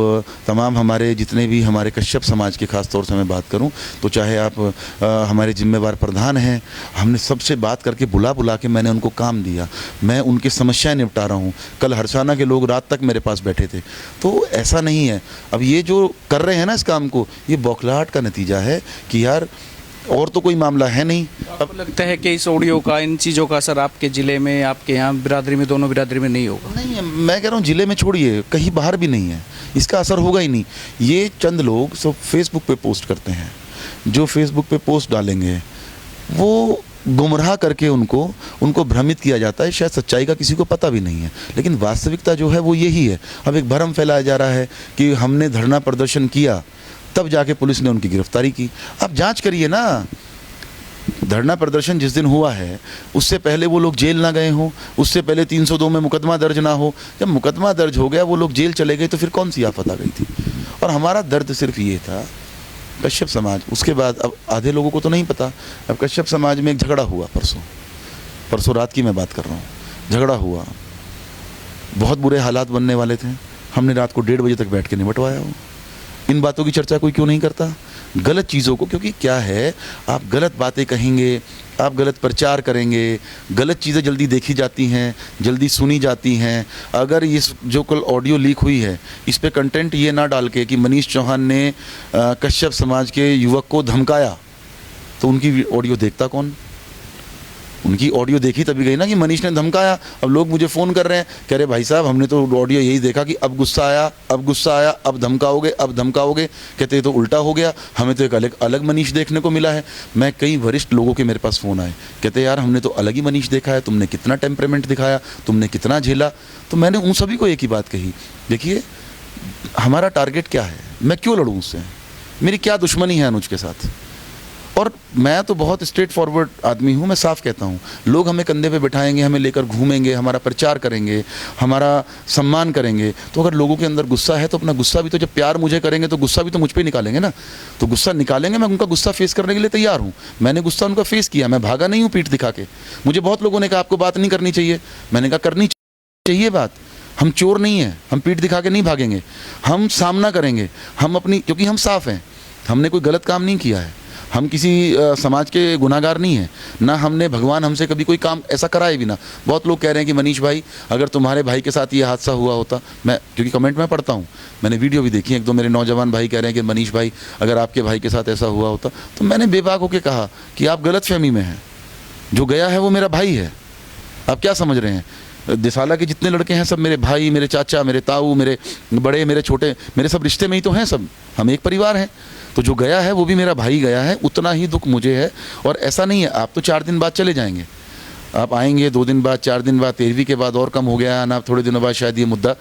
तमाम हमारे जितने भी हमारे कश्यप समाज के, ख़ास तौर से मैं बात करूं तो चाहे आप हमारे जिम्मेवार प्रधान हैं, हमने सबसे बात करके बुला के मैंने उनको काम दिया। मैं उनकी समस्याएं निपटा रहा हूं। कल हरसाना के लोग रात तक मेरे पास बैठे थे। तो ऐसा नहीं है। अब ये जो कर रहे हैं ना इस काम को, ये बौखलाहट का नतीजा है कि यार और तो कोई मामला है नहीं। आपको लगता है कि इस ऑडियो का, इन चीज़ों का असर आपके ज़िले में, आपके यहाँ बिरादरी में, दोनों बिरादरी में नहीं होगा? नहीं है, मैं कह रहा हूँ ज़िले में छोड़िए, कहीं बाहर भी नहीं है, इसका असर होगा ही नहीं। ये चंद लोग सब फेसबुक पे पोस्ट करते हैं, जो फेसबुक पे पोस्ट डालेंगे वो गुमराह करके उनको भ्रमित किया जाता है। शायद सच्चाई का किसी को पता भी नहीं है, लेकिन वास्तविकता जो है वो यही है। अब एक भ्रम फैलाया जा रहा है कि हमने धरना प्रदर्शन किया तब जाके पुलिस ने उनकी गिरफ्तारी की। आप जांच करिए ना, धरना प्रदर्शन जिस दिन हुआ है उससे पहले वो लोग जेल ना गए हों, उससे पहले 302 में मुकदमा दर्ज ना हो। जब मुकदमा दर्ज हो गया, वो लोग जेल चले गए, तो फिर कौन सी आफत आ गई थी? और हमारा दर्द सिर्फ ये था, कश्यप समाज, उसके बाद अब आधे लोगों को तो नहीं पता। अब कश्यप समाज में एक झगड़ा हुआ परसों रात की मैं बात कर रहा हूँ, झगड़ा हुआ, बहुत बुरे हालात बनने वाले थे। हमने रात को 1:30 बजे तक बैठ के निपटवाया हो। इन बातों की चर्चा कोई क्यों नहीं करता? गलत चीज़ों को, क्योंकि क्या है, आप गलत बातें कहेंगे, आप गलत प्रचार करेंगे, गलत चीज़ें जल्दी देखी जाती हैं, जल्दी सुनी जाती हैं। अगर इस जो कल ऑडियो लीक हुई है, इस पे कंटेंट ये ना डाल के कि मनीष चौहान ने कश्यप समाज के युवक को धमकाया, तो उनकी ऑडियो देखता कौन? उनकी ऑडियो देखी तभी गई ना कि मनीष ने धमकाया। अब लोग मुझे फ़ोन कर रहे हैं, कह रहे भाई साहब हमने तो ऑडियो यही देखा कि अब गुस्सा आया, अब धमकाओगे। कहते तो उल्टा हो गया, हमें तो एक अलग मनीष देखने को मिला है। मैं कई वरिष्ठ लोगों के मेरे पास फ़ोन आए, कहते यार हमने तो अलग ही मनीष देखा है, तुमने कितना टेम्परामेंट दिखाया, तुमने कितना झेला। तो मैंने उन सभी को एक ही बात कही, देखिए हमारा टारगेट क्या है, मैं क्यों लड़ूँ उससे, मेरी क्या दुश्मनी है अनुज के साथ। और मैं तो बहुत स्ट्रेट फॉरवर्ड आदमी हूँ, मैं साफ कहता हूँ, लोग हमें कंधे पे बिठाएंगे, हमें लेकर घूमेंगे, हमारा प्रचार करेंगे, हमारा सम्मान करेंगे, तो अगर लोगों के अंदर गुस्सा है तो अपना गुस्सा भी तो, जब प्यार मुझे करेंगे तो गुस्सा भी तो मुझ पर निकालेंगे ना, तो गुस्सा निकालेंगे, मैं उनका गुस्सा फेस करने के लिए तैयार हूँ। मैंने गुस्सा उनका फेस किया, मैं भागा नहीं हूँ पीठ दिखा के। मुझे बहुत लोगों ने कहा आपको बात नहीं करनी चाहिए, मैंने कहा करनी चाहिए बात। हम चोर नहीं हैं, हम पीठ दिखा के नहीं भागेंगे, हम सामना करेंगे, हम अपनी, क्योंकि हम साफ हैं, हमने कोई गलत काम नहीं किया है, हम किसी समाज के गुनाहगार नहीं हैं, ना हमने, भगवान हमसे कभी कोई काम ऐसा कराए भी ना। बहुत लोग कह रहे हैं कि मनीष भाई अगर तुम्हारे भाई के साथ ये हादसा हुआ होता, मैं क्योंकि कमेंट में पढ़ता हूँ, मैंने वीडियो भी देखी है, एक दो मेरे नौजवान भाई कह रहे हैं कि मनीष भाई अगर आपके भाई के साथ ऐसा हुआ होता, तो मैंने बेबाक होकर कहा कि आप गलतफहमी में हैं, जो गया है वो मेरा भाई है। आप क्या समझ रहे हैं, दिसाला के जितने लड़के हैं सब मेरे भाई, मेरे चाचा, मेरे ताऊ, मेरे बड़े, मेरे छोटे, मेरे सब रिश्ते में ही तो हैं, सब हम एक परिवार हैं। तो जो गया है वो भी मेरा भाई गया है, उतना ही दुख मुझे है। और ऐसा नहीं है आप तो 4 दिन बाद चले जाएंगे, आप आएंगे 2 दिन बाद, 4 दिन बाद, 13वीं के बाद और कम हो गया ना, थोड़े दिनों बाद शायद ये मुद्दा,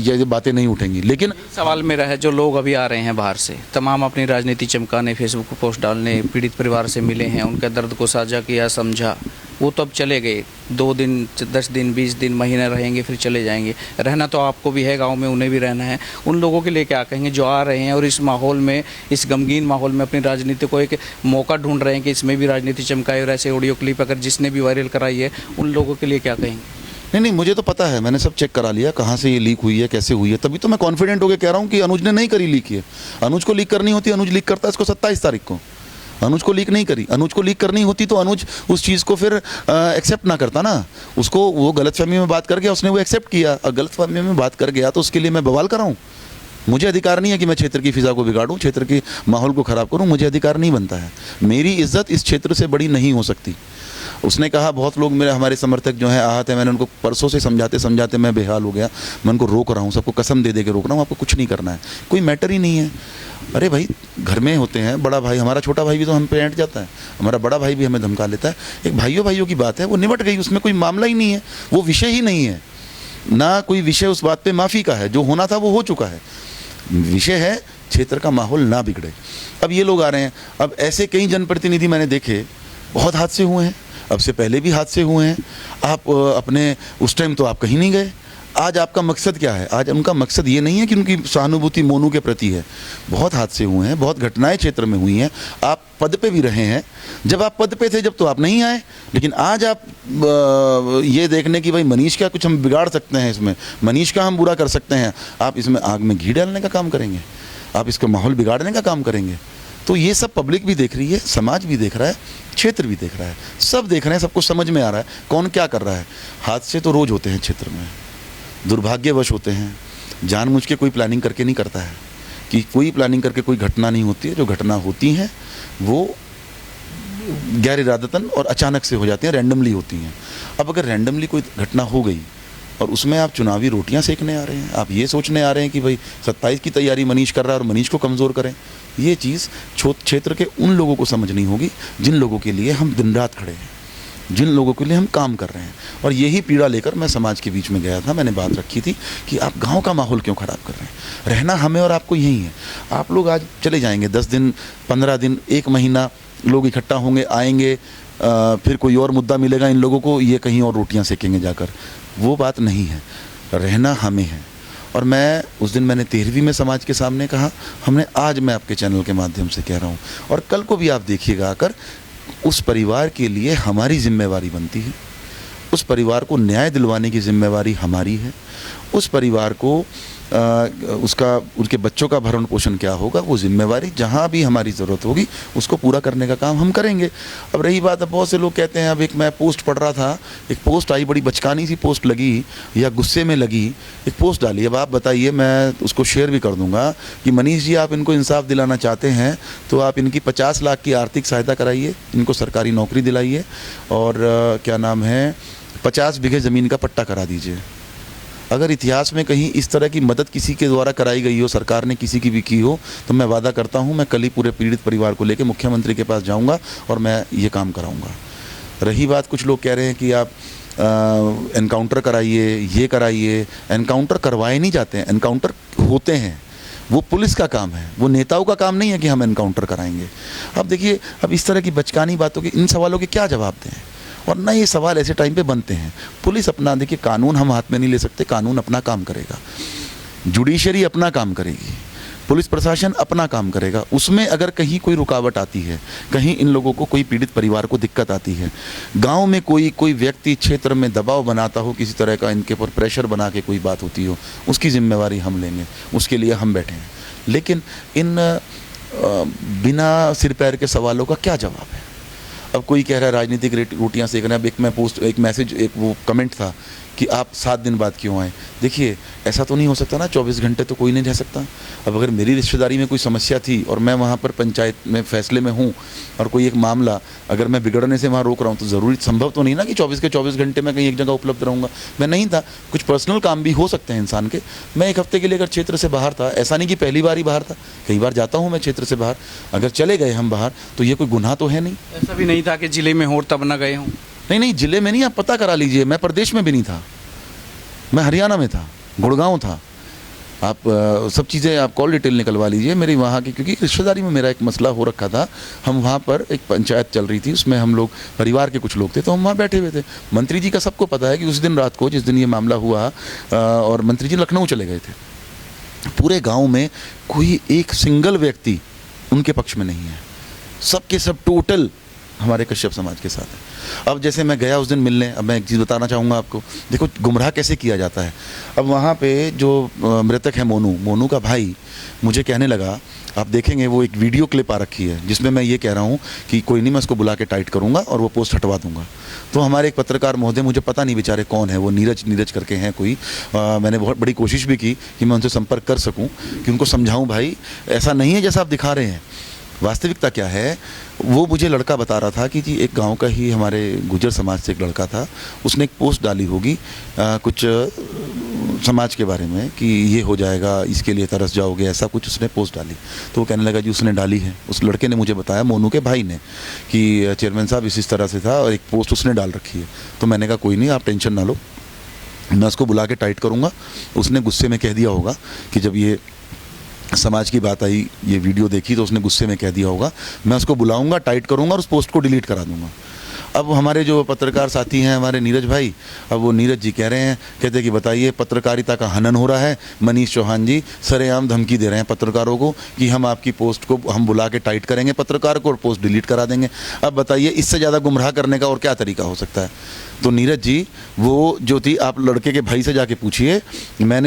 ये बातें नहीं उठेंगी। लेकिन सवाल मेरा है, जो लोग अभी आ रहे हैं बाहर से, तमाम अपनी राजनीति चमकाने, फेसबुक पर पोस्ट डालने, पीड़ित परिवार से मिले हैं, उनके दर्द को साझा किया, समझा, वो तो अब चले गए, 2 दिन, 10 दिन, 20 दिन, महीना रहेंगे, फिर चले जाएंगे। रहना तो आपको भी है, गांव में उन्हें भी रहना है। उन लोगों के लिए क्या कहेंगे जो आ रहे हैं और इस माहौल में, इस गमगीन माहौल में अपनी राजनीति को एक मौका ढूंढ रहे हैं कि इसमें भी राजनीति चमकाए, और ऐसे ऑडियो क्लिप अगर जिसने भी वायरल कराई है, उन लोगों के लिए क्या कहेंगे? नहीं, मुझे तो पता है, मैंने सब चेक करा लिया कहाँ से ये लीक हुई है, कैसे हुई है, तभी तो मैं कॉन्फिडेंट होकर कह रहा हूँ कि अनुज ने नहीं करी लीक ये। अनुज को लीक करनी होती, अनुज लीक करता है इसको 27 तारीख को। अनुज को लीक नहीं करी, अनुज को लीक करनी होती तो अनुज उस चीज़ को फिर एक्सेप्ट ना करता ना, उसको वो गलतफहमी में बात कर गया, उसने वो एक्सेप्ट किया, और गलतफहमी में बात कर गया तो उसके लिए मैं बवाल कराऊँ? मुझे अधिकार नहीं है कि मैं क्षेत्र की फिज़ा को बिगाड़ूं, क्षेत्र के माहौल को ख़राब करूं, मुझे अधिकार नहीं बनता है। मेरी इज्जत इस क्षेत्र से बड़ी नहीं हो सकती। उसने कहा, बहुत लोग मेरे, हमारे समर्थक जो हैं आहत हैं, मैंने उनको परसों से समझाते समझाते मैं बेहाल हो गया, मैं उनको रोक रहा हूँ, सबको कसम दे के रोक रहा हूँ, आपको कुछ नहीं करना है, कोई मैटर ही नहीं है। अरे भाई, घर में होते हैं, बड़ा भाई, हमारा छोटा भाई भी तो हम पे ऐंठ जाता है, हमारा बड़ा भाई भी हमें धमका लेता है। एक भाइयों की बात है, वो निपट गई, उसमें कोई मामला ही नहीं है, वो विषय ही नहीं है, ना कोई विषय उस बात पे माफ़ी का है, जो होना था वो हो चुका है। विषय है क्षेत्र का माहौल ना बिगड़े। अब ये लोग आ रहे हैं, अब ऐसे कई जनप्रतिनिधि मैंने देखे, बहुत हादसे हुए हैं, अब से पहले भी हादसे हुए हैं। आप अपने उस टाइम तो आप कहीं नहीं गए, आज आपका मकसद क्या है? आज उनका मकसद ये नहीं है कि उनकी सहानुभूति मोनू के प्रति है। बहुत हादसे हुए हैं, बहुत घटनाएं क्षेत्र में हुई हैं, आप पद पे भी रहे हैं। जब आप पद पे थे जब तो आप नहीं आए, लेकिन आज आप ये देखने की भाई मनीष का कुछ हम बिगाड़ सकते हैं, इसमें मनीष का हम बुरा कर सकते हैं, आप इसमें आग में घी डालने का काम करेंगे, आप इसका माहौल बिगाड़ने का काम करेंगे। तो ये सब पब्लिक भी देख रही है, समाज भी देख रहा है, क्षेत्र भी देख रहा है, सब देख रहे हैं, सबको समझ में आ रहा है कौन क्या कर रहा है। हादसे तो रोज़ होते हैं क्षेत्र में, दुर्भाग्यवश होते हैं, जानबूझ के कोई प्लानिंग करके नहीं करता है, कि कोई प्लानिंग करके कोई घटना नहीं होती है। जो घटना होती हैं वो गैर इरादतन और अचानक से हो जाती हैं, रैंडमली होती हैं। अब अगर रैंडमली कोई घटना हो गई और उसमें आप चुनावी रोटियां सेकने आ रहे हैं, आप ये सोचने आ रहे हैं कि भाई 27 की तैयारी मनीष कर रहा है और मनीष को कमज़ोर करें, ये चीज़ क्षेत्र के उन लोगों को समझनी होगी जिन लोगों के लिए हम दिन रात खड़े हैं, जिन लोगों के लिए हम काम कर रहे हैं। और यही पीड़ा लेकर मैं समाज के बीच में गया था, मैंने बात रखी थी कि आप गांव का माहौल क्यों ख़राब कर रहे हैं। रहना हमें और आपको यही है। आप लोग आज चले जाएंगे, 10 दिन, 15 दिन, 1 महीना लोग इकट्ठा होंगे, आएंगे, फिर कोई और मुद्दा मिलेगा इन लोगों को, ये कहीं और रोटियां सेकेंगे जाकर। वो बात नहीं है, रहना हमें है। और मैं उस दिन मैंने 13वीं में समाज के सामने कहा, हमने आज मैं आपके चैनल के माध्यम से कह रहा हूँ, और कल को भी आप देखिएगा आकर, उस परिवार के लिए हमारी जिम्मेवारी बनती है, उस परिवार को न्याय दिलवाने की जिम्मेवारी हमारी है, उस परिवार को उसके बच्चों का भरण पोषण क्या होगा, वो जिम्मेवारी जहाँ भी हमारी ज़रूरत होगी उसको पूरा करने का काम हम करेंगे। अब रही बात, अब बहुत से लोग कहते हैं, अब एक मैं पोस्ट पढ़ रहा था, एक पोस्ट आई, बड़ी बचकानी सी पोस्ट लगी या गुस्से में लगी, एक पोस्ट डाली। अब आप बताइए, मैं उसको शेयर भी कर दूंगा कि मनीष जी, आप इनको इंसाफ दिलाना चाहते हैं तो आप इनकी 50 लाख की आर्थिक सहायता कराइए, इनको सरकारी नौकरी दिलाइए, और क्या नाम है, 50 बीघे ज़मीन का पट्टा करा दीजिए। अगर इतिहास में कहीं इस तरह की मदद किसी के द्वारा कराई गई हो, सरकार ने किसी की भी की हो, तो मैं वादा करता हूं, मैं कल ही पूरे पीड़ित परिवार को लेकर मुख्यमंत्री के पास जाऊंगा और मैं ये काम कराऊंगा। रही बात, कुछ लोग कह रहे हैं कि आप एनकाउंटर कराइए, ये कराइए। एनकाउंटर करवाए नहीं जाते हैं, एनकाउंटर होते हैं, वो पुलिस का काम है, वो नेताओं का काम नहीं है कि हम एनकाउंटर कराएंगे। अब देखिए, अब इस तरह की बचकानी बातों के, इन सवालों के क्या जवाब दें, और ना ये सवाल ऐसे टाइम पे बनते हैं। पुलिस अपना, देखिए कानून हम हाथ में नहीं ले सकते, कानून अपना काम करेगा, जुडिशरी अपना काम करेगी, पुलिस प्रशासन अपना काम करेगा। उसमें अगर कहीं कोई रुकावट आती है, कहीं इन लोगों को, कोई पीड़ित परिवार को दिक्कत आती है, गांव में कोई व्यक्ति क्षेत्र में दबाव बनाता हो, किसी तरह का इनके ऊपर प्रेशर बना के कोई बात होती हो, उसकी जिम्मेवारी हम लेंगे, उसके लिए हम बैठे हैं। लेकिन इन बिना सिर पैर के सवालों का क्या जवाब है? अब कोई कह रहा है राजनीतिक रोटियां सेक रहे हैं। अब एक मैसेज, एक वो कमेंट था कि आप 7 दिन बाद क्यों आए। देखिए, ऐसा तो नहीं हो सकता ना, 24 घंटे तो कोई नहीं रह सकता। अब अगर मेरी रिश्तेदारी में कोई समस्या थी और मैं वहाँ पर पंचायत में फैसले में हूँ, और कोई एक मामला अगर मैं बिगड़ने से वहाँ रोक रहा हूँ, तो ज़रूरी संभव तो नहीं ना कि 24 के 24 घंटे मैं कहीं एक जगह उपलब्ध रहूँगा। मैं नहीं था, कुछ पर्सनल काम भी हो सकते हैं इंसान के। मैं 1 हफ्ते के लिए अगर क्षेत्र से बाहर था, ऐसा नहीं कि पहली बार ही बाहर था, कई बार जाता हूँ मैं क्षेत्र से बाहर। अगर चले गए हम बाहर तो ये कोई गुनाह तो है नहीं। ऐसा भी नहीं था कि जिले में हो तब न गए हों? नहीं, जिले में नहीं, आप पता करा लीजिए। मैं प्रदेश में भी नहीं था, मैं हरियाणा में था, गुड़गांव था। आप सब चीज़ें आप कॉल डिटेल निकलवा लीजिए मेरी वहाँ की, क्योंकि रिश्तेदारी में मेरा एक मसला हो रखा था। हम वहाँ पर, एक पंचायत चल रही थी, उसमें हम लोग परिवार के कुछ लोग थे, तो हम वहाँ बैठे हुए थे। मंत्री जी का सबको पता है कि उस दिन रात को, जिस दिन ये मामला हुआ, और मंत्री जी लखनऊ चले गए थे, पूरे गाँव में कोई एक सिंगल व्यक्ति उनके पक्ष में नहीं है, सबके सब टोटल हमारे कश्यप समाज के साथ है। अब जैसे मैं गया उस दिन मिलने, अब मैं एक चीज़ बताना चाहूँगा आपको, देखो गुमराह कैसे किया जाता है। अब वहाँ पे जो मृतक है मोनू का भाई मुझे कहने लगा, आप देखेंगे वो एक वीडियो क्लिप आ रखी है जिसमें मैं ये कह रहा हूँ कि कोई नहीं, मैं उसको बुला के टाइट करूँगा और वो पोस्ट हटवा दूँगा। तो हमारे एक पत्रकार महोदय, मुझे पता नहीं बेचारे कौन है वो, नीरज करके हैं कोई, मैंने बहुत बड़ी कोशिश भी की कि मैं उनसे संपर्क कर सकूँ, कि उनको समझाऊँ भाई ऐसा नहीं है जैसा आप दिखा रहे हैं, वास्तविकता क्या है। वो मुझे लड़का बता रहा था कि जी एक गांव का ही हमारे गुजर समाज से एक लड़का था, उसने एक पोस्ट डाली होगी कुछ समाज के बारे में कि ये हो जाएगा, इसके लिए तरस जाओगे, ऐसा कुछ उसने पोस्ट डाली। तो वो कहने लगा जी उसने डाली है। उस लड़के ने मुझे बताया, मोनू के भाई ने, कि चेयरमैन साहब इस तरह से था और एक पोस्ट उसने डाल रखी है। तो मैंने कहा कोई नहीं, आप टेंशन ना लो, मैं उसको बुला के टाइट करूँगा। उसने गुस्से में कह दिया होगा कि जब ये समाज की बात आई, ये वीडियो देखी, तो उसने गुस्से में कह दिया होगा, मैं उसको बुलाऊंगा, टाइट करूंगा और उस पोस्ट को डिलीट करा दूंगा। अब हमारे जो पत्रकार साथी हैं हमारे नीरज भाई, अब वो नीरज जी कह रहे हैं, कहते कि बताइए पत्रकारिता का हनन हो रहा है, मनीष चौहान जी सरेआम धमकी दे रहे हैं पत्रकारों को कि हम आपकी पोस्ट को हम बुला के टाइट करेंगे पत्रकार को और पोस्ट डिलीट करा देंगे। अब बताइए इससे ज़्यादा गुमराह करने का और क्या तरीका हो सकता है। तो नीरज जी वो जो थी, आप लड़के के भाई से जाके पूछिए,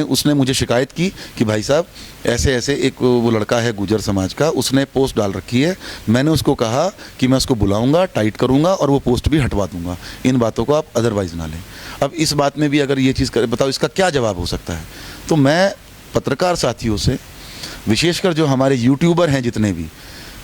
उसने मुझे शिकायत की कि भाई साहब ऐसे ऐसे एक वो लड़का है गुजर समाज का, उसने पोस्ट डाल रखी है, मैंने उसको कहा कि मैं उसको बुलाऊंगा, टाइट करूंगा और वो पोस्ट भी हटवा दूंगा, इन बातों को आप अदरवाइज ना लें। अब इस बात में भी अगर ये चीज़ करे, बताओ इसका क्या जवाब हो सकता है। तो मैं पत्रकार साथियों से, विशेषकर जो हमारे यूट्यूबर हैं जितने भी,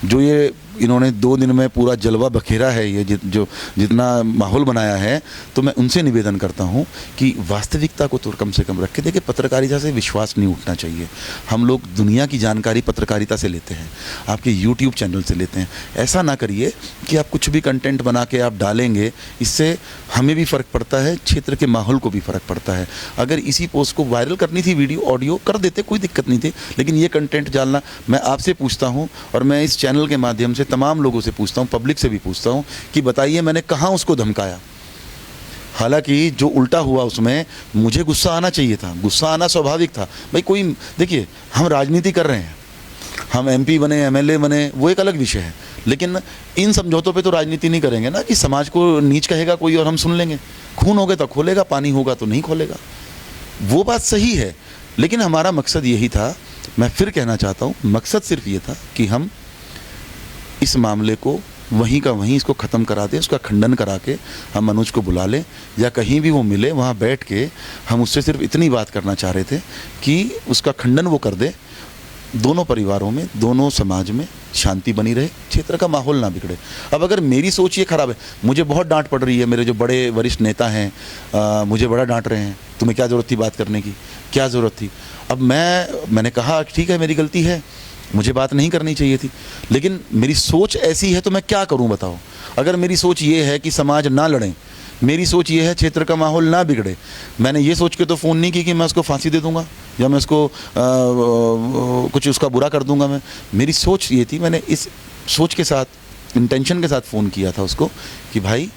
जो ये इन्होंने 2 दिन में पूरा जलवा बखेरा है, ये जो जितना माहौल बनाया है, तो मैं उनसे निवेदन करता हूं कि वास्तविकता को तो कम से कम रखें। देखिए पत्रकारिता से विश्वास नहीं उठना चाहिए। हम लोग दुनिया की जानकारी पत्रकारिता से लेते हैं, आपके यूट्यूब चैनल से लेते हैं। ऐसा ना करिए कि आप कुछ भी कंटेंट बना के आप डालेंगे, इससे हमें भी फ़र्क पड़ता है, क्षेत्र के माहौल को भी फ़र्क पड़ता है। अगर इसी पोस्ट को वायरल करनी थी, वीडियो ऑडियो कर देते, कोई दिक्कत नहीं थी, लेकिन ये कंटेंट डालना, मैं आपसे पूछता हूँ और मैं इस चैनल के माध्यम से तमाम लोगों से पूछता हूं, पब्लिक से भी पूछता हूं कि बताइए मैंने कहां उसको धमकाया। हालांकि जो उल्टा हुआ उसमें मुझे गुस्सा आना चाहिए था, गुस्सा आना स्वाभाविक था। भाई कोई, देखिए हम राजनीति कर रहे हैं, हम एमपी बने, एमएलए बने, वो एक अलग विषय है, लेकिन इन समझौतों पे तो राजनीति नहीं करेंगे ना कि समाज को नीच कहेगा कोई और हम सुन लेंगे। खून होगा तो खोलेगा, पानी होगा तो नहीं खोलेगा, वो बात सही है। लेकिन हमारा मकसद यही था, मैं फिर कहना चाहता हूँ, मकसद सिर्फ ये था कि हम इस मामले को वहीं का वहीं इसको ख़त्म करा दें, उसका खंडन करा के हम मनोज को बुला लें या कहीं भी वो मिले, वहाँ बैठ के हम उससे सिर्फ इतनी बात करना चाह रहे थे कि उसका खंडन वो कर दे, दोनों परिवारों में, दोनों समाज में शांति बनी रहे, क्षेत्र का माहौल ना बिगड़े। अब अगर मेरी सोच ये ख़राब है, मुझे बहुत डांट पड़ रही है, मेरे जो बड़े वरिष्ठ नेता हैं मुझे बड़ा डांट रहे हैं, तुम्हें क्या ज़रूरत थी बात करने की, क्या ज़रूरत थी। अब मैंने कहा ठीक है मेरी गलती है, मुझे बात नहीं करनी चाहिए थी, लेकिन मेरी सोच ऐसी है तो मैं क्या करूं बताओ। अगर मेरी सोच ये है कि समाज ना लड़ें, मेरी सोच ये है क्षेत्र का माहौल ना बिगड़े, मैंने ये सोच के तो फ़ोन नहीं की कि मैं उसको फांसी दे दूंगा, या मैं उसको कुछ उसका बुरा कर दूंगा। मैं, मेरी सोच ये थी, मैंने इस सोच के साथ, इंटेंशन के साथ फ़ोन किया था उसको कि भाई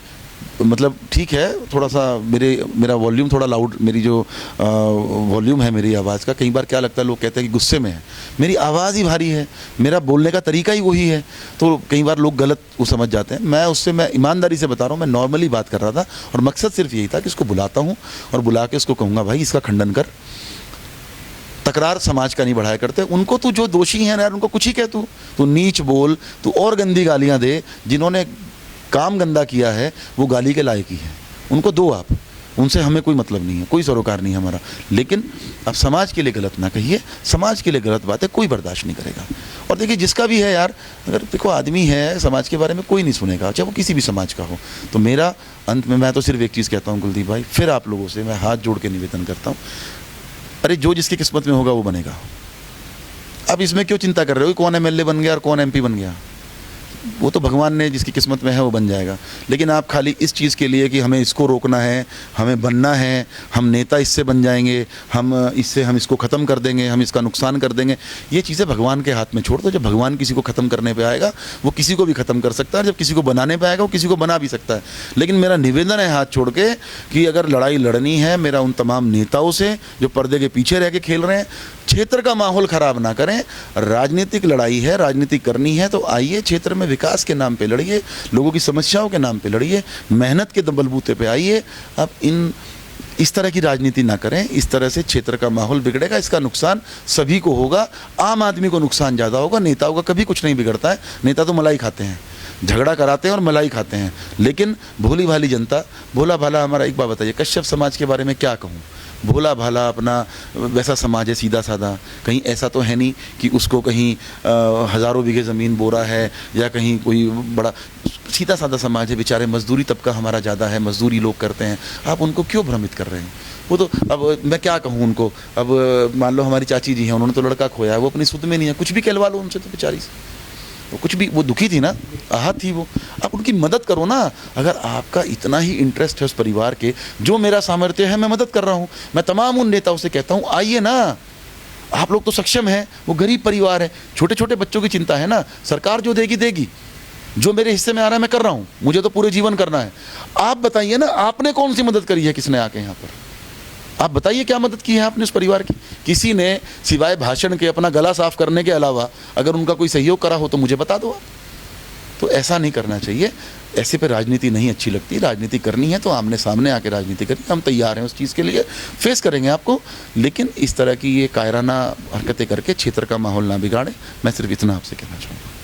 मतलब ठीक है, थोड़ा सा मेरा वॉल्यूम थोड़ा लाउड, मेरी जो वॉल्यूम है मेरी आवाज़ का, कई बार क्या लगता है लोग कहते हैं कि गुस्से में है, मेरी आवाज़ ही भारी है, मेरा बोलने का तरीका ही वही है, तो कई बार लोग गलत वो समझ जाते हैं। मैं ईमानदारी से बता रहा हूँ, मैं नॉर्मली बात कर रहा था और मकसद सिर्फ यही था कि इसको बुलाता हूँ और बुला के उसको कहूँगा भाई इसका खंडन कर, तकरार समाज का नहीं बढ़ाया करते। उनको तू जो दोषी हैं यार उनको कुछ ही कह, तू नीच बोल, तू और गंदी गालियाँ दे, जिन्होंने काम गंदा किया है वो गाली के लायक ही है, उनको दो आप, उनसे हमें कोई मतलब नहीं है, कोई सरोकार नहीं है हमारा। लेकिन अब समाज के लिए गलत ना कहिए, समाज के लिए गलत बात है कोई बर्दाश्त नहीं करेगा। और देखिए जिसका भी है यार, अगर देखो आदमी है, समाज के बारे में कोई नहीं सुनेगा, चाहे वो किसी भी समाज का हो। तो मेरा अंत में मैं तो सिर्फ एक चीज़ कहता हूँ कुलदीप भाई, फिर आप लोगों से मैं हाथ जोड़ के निवेदन करता हूँ, अरे जो जिसकी किस्मत में होगा वो बनेगा। अब इसमें क्यों चिंता कर रहे हो कि कौन एमएलए बन गया और कौन एमपी बन गया, वो तो भगवान ने जिसकी किस्मत में है वो बन जाएगा। लेकिन आप खाली इस चीज़ के लिए कि हमें इसको रोकना है, हमें बनना है, हम नेता इससे बन जाएंगे, हम इसको ख़त्म कर देंगे, हम इसका नुकसान कर देंगे, ये चीज़ें भगवान के हाथ में छोड़ दो। जब भगवान किसी को ख़त्म करने पे आएगा वो किसी को भी ख़त्म कर सकता है, जब किसी को बनाने पे आएगा वो किसी को बना भी सकता है। लेकिन मेरा निवेदन है हाथ छोड़ के कि अगर लड़ाई लड़नी है, मेरा उन तमाम नेताओं से जो पर्दे के पीछे रह के खेल रहे हैं, क्षेत्र का माहौल ख़राब ना करें। राजनीतिक लड़ाई है, राजनीति करनी है तो आइए क्षेत्र में विकास के नाम पे लड़िए, लोगों की समस्याओं के नाम पे लड़िए, मेहनत के बलबूते पे आइए। अब इस तरह की राजनीति ना करें, इस तरह से क्षेत्र का माहौल बिगड़ेगा, इसका नुकसान सभी को होगा, आम आदमी को नुकसान ज़्यादा होगा। नेताओं का कभी कुछ नहीं बिगड़ता है, नेता तो मलाई खाते हैं, झगड़ा कराते हैं और मलाई खाते हैं। लेकिन भोली भाली जनता, भोला भाला हमारा, एक बात बताइए, कश्यप समाज के बारे में क्या कहूँ, भोला भाला अपना वैसा समाज है, सीधा साधा। कहीं ऐसा तो है नहीं कि उसको कहीं हज़ारों बीघे ज़मीन बोरा है या कहीं कोई बड़ा, सीधा साधा समाज है। बेचारे मजदूरी तबका हमारा ज़्यादा है, मजदूरी लोग करते हैं, आप उनको क्यों भ्रमित कर रहे हैं। वो तो, अब मैं क्या कहूँ उनको, अब मान लो हमारी चाची जी हैं, उन्होंने तो लड़का खोया है, वो अपनी सुध में नहीं है, कुछ भी कहलवा लो उनसे, तो बेचारी से वो कुछ भी, वो दुखी थी ना, आहत थी वो, आप उनकी मदद करो ना। अगर आपका इतना ही इंटरेस्ट है उस परिवार के, जो मेरा सामर्थ्य है मैं मदद कर रहा हूँ। मैं तमाम उन नेताओं से कहता हूँ आइए ना, आप लोग तो सक्षम हैं, वो गरीब परिवार है, छोटे छोटे बच्चों की चिंता है ना, सरकार जो देगी देगी, जो मेरे हिस्से में आ रहा है मैं कर रहा हूँ, मुझे तो पूरे जीवन करना है। आप बताइए ना, आपने कौन सी मदद करी है, किसने आके यहाँ पर, आप बताइए क्या मदद की है आपने उस परिवार की। किसी ने सिवाय भाषण के, अपना गला साफ करने के अलावा अगर उनका कोई सहयोग करा हो तो मुझे बता दो आप। तो ऐसा नहीं करना चाहिए, ऐसे पे राजनीति नहीं अच्छी लगती। राजनीति करनी है तो आमने सामने आके राजनीति करिए, हम तैयार हैं उस चीज़ के लिए, फेस करेंगे आपको। लेकिन इस तरह की ये कायराना हरकतें करके क्षेत्र का माहौल ना बिगाड़े, मैं सिर्फ इतना आपसे कहना चाहूँगा।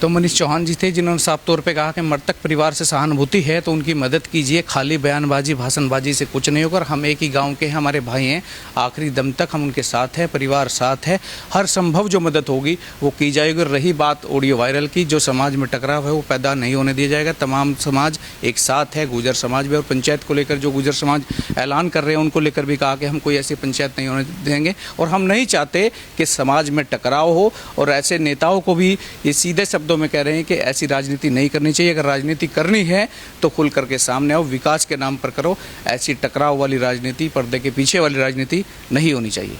तो मनीष चौहान जी थे जिन्होंने साफ तौर पे कहा कि मृतक परिवार से सहानुभूति है तो उनकी मदद कीजिए, खाली बयानबाजी भाषणबाजी से कुछ नहीं होगा। हम एक ही गांव के हैं, हमारे भाई हैं, आखिरी दम तक हम उनके साथ हैं, परिवार साथ है, हर संभव जो मदद होगी वो की जाएगी। रही बात ऑडियो वायरल की, जो समाज में टकराव है वो पैदा नहीं होने दिया जाएगा। तमाम समाज एक साथ है, गुर्जर समाज भी, और पंचायत को लेकर जो गुर्जर समाज ऐलान कर रहे हैं उनको लेकर भी कहा कि हम कोई ऐसी पंचायत नहीं होने देंगे और हम नहीं चाहते कि समाज में टकराव हो। और ऐसे नेताओं को भी ये सीधे शब्दों में कह रहे हैं कि ऐसी राजनीति नहीं करनी चाहिए। अगर राजनीति करनी है तो खुल करके सामने आओ, विकास के नाम पर करो, ऐसी टकराव वाली राजनीति, पर्दे के पीछे वाली राजनीति नहीं होनी चाहिए।